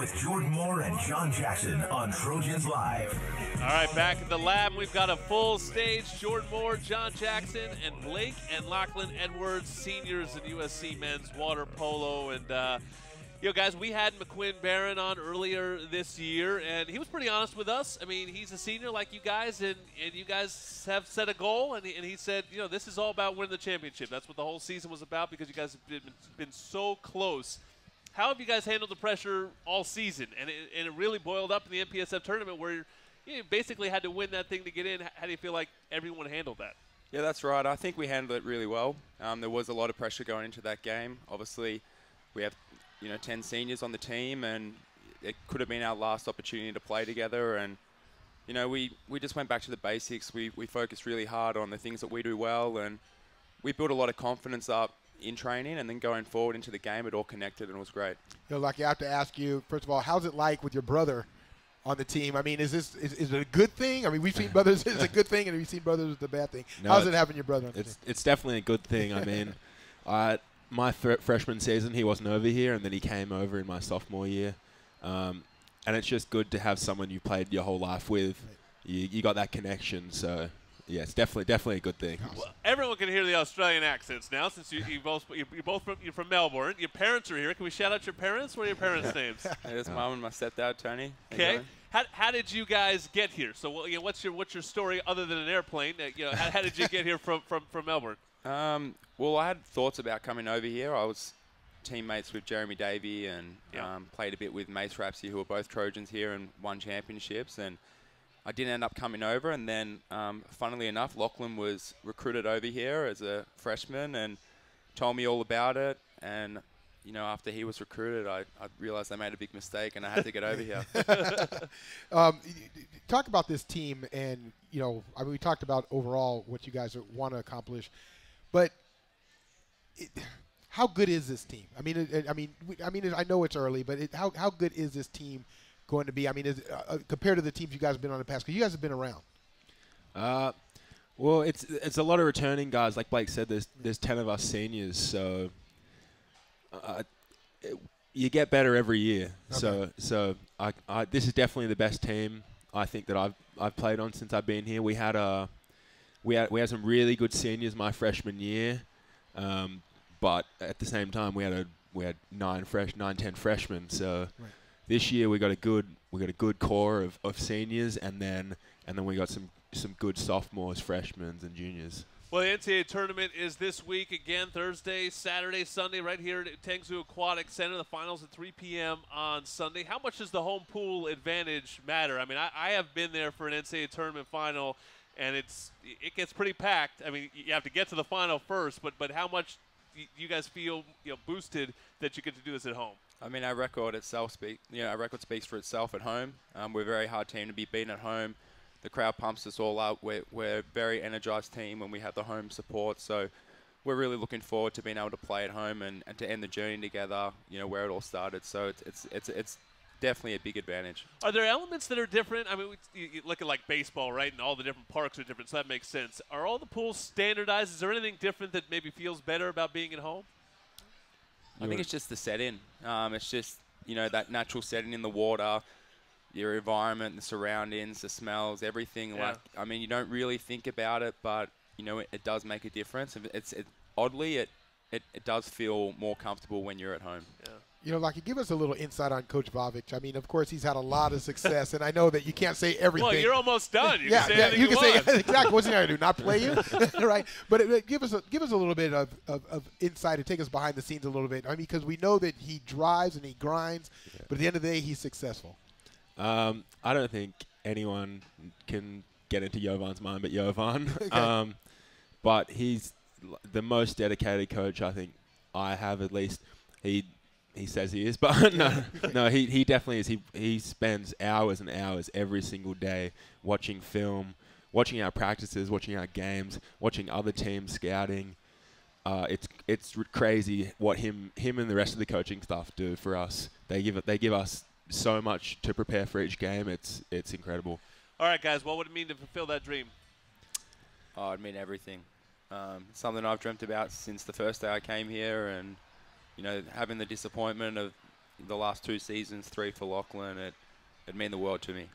with Jordan Moore and John Jackson on Trojans Live. All right, back at the lab, we've got a full stage. Jordan Moore, John Jackson, and Blake and Lachlan Edwards, seniors in USC men's water polo. And, guys, we had McQuinn Barron on earlier this year, and he was pretty honest with us. I mean, he's a senior like you guys, and you guys have set a goal, and he said, this is all about winning the championship. That's what the whole season was about because you guys have been so close. How have you guys handled the pressure all season? And it really boiled up in the MPSF tournament where you basically had to win that thing to get in. How do you feel like everyone handled that? Yeah, that's right. I think we handled it really well. There was a lot of pressure going into that game. Obviously, we have 10 seniors on the team, and it could have been our last opportunity to play together. And we just went back to the basics. We focused really hard on the things that we do well, and we built a lot of confidence up in training, and then going forward into the game, it all connected and it was great. Like I have to ask you, first of all, how's it like with your brother on the team? I mean, is it a good thing? I mean, we've seen brothers it's a good thing, and we've seen brothers it's a bad thing. No, how's it having your brother on the team? It's definitely a good thing. I mean, my freshman season, he wasn't over here, and then he came over in my sophomore year. And it's just good to have someone you played your whole life with. Right. You got that connection, so yeah, it's definitely a good thing. Well, everyone can hear the Australian accents now, since you're from Melbourne. Your parents are here. Can we shout out your parents? What are your parents' names? It's Mom and my stepdad, Tony. Okay. How did you guys get here? So what's your story other than an airplane? How did you get here from Melbourne? Well, I had thoughts about coming over here. I was teammates with Jeremy Davey and played a bit with Mace Rapsey, who are both Trojans here and won championships. And I didn't end up coming over. And then, funnily enough, Lachlan was recruited over here as a freshman and told me all about it. And, after he was recruited, I realized I made a big mistake and I had to get over here. Talk about this team, and, we talked about overall what you guys want to accomplish. But how good is this team? I mean, I know it's early, but how good is this team going to be? I mean, compared to the teams you guys have been on in the past, because you guys have been around. Well, it's a lot of returning guys. Like Blake said, there's 10 of us seniors, so you get better every year. Okay. So this is definitely the best team I think that I've played on since I've been here. We had some really good seniors my freshman year, but at the same time we had 9-10 freshmen. So right. This year we got a good core of seniors, and then we got some good sophomores, freshmen, and juniors. Well, the NCAA tournament is this week again, Thursday, Saturday, Sunday, right here at Tangzhou Aquatic Center. The finals at 3 p.m. on Sunday. How much does the home pool advantage matter? I mean, I have been there for an NCAA tournament final, and it gets pretty packed. I mean, you have to get to the final first, but how much you guys feel boosted that you get to do this at home? I mean, our record itself our record speaks for itself at home. We're a very hard team to be beaten at home. The crowd pumps us all up. We're a very energized team when we have the home support. So we're really looking forward to being able to play at home and to end the journey together, where it all started. So it's definitely a big advantage. Are there elements that are different? I mean, you look at like baseball, right? And all the different parks are different, so that makes sense. Are all the pools standardized? Is there anything different that maybe feels better about being at home? I think it's just the setting. It's just, that natural setting in the water, your environment, the surroundings, the smells, everything. Yeah. I mean, you don't really think about it, but, it does make a difference. Oddly, it does feel more comfortable when you're at home. Yeah. Give us a little insight on Coach Vavic. I mean, of course, he's had a lot of success, and I know that you can't say everything. Well, you're almost done. You can say anything you can say exactly. What's he going to do? Not play you, right? But give us a little bit of insight and take us behind the scenes a little bit. I mean, because we know that he drives and he grinds, but at the end of the day, he's successful. I don't think anyone can get into Jovan's mind but Jovan. Okay. But he's the most dedicated coach I think I have, at least. He says he is, but no, he definitely is. He spends hours and hours every single day watching film, watching our practices, watching our games, watching other teams scouting. It's crazy what him and the rest of the coaching staff do for us. They give us so much to prepare for each game. It's incredible. All right, guys, what would it mean to fulfill that dream? Oh, it'd mean everything. Something I've dreamt about since the first day I came here, and having the disappointment of the last 2 seasons, 3 for Lachlan. It'd mean the world to me.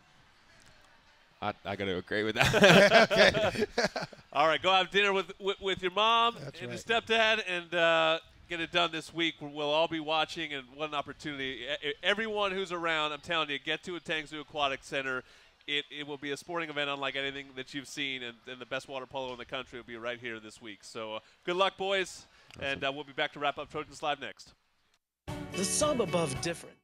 I got to agree with that. All right, go have dinner with your mom That's and right. your stepdad, and get it done this week. We'll all be watching, and what an opportunity. Everyone who's around, I'm telling you, get to a Tangsu Aquatic Center. It will be a sporting event unlike anything that you've seen, and the best water polo in the country will be right here this week. So good luck, boys, and we'll be back to wrap up Trojans Live next. The sub above different.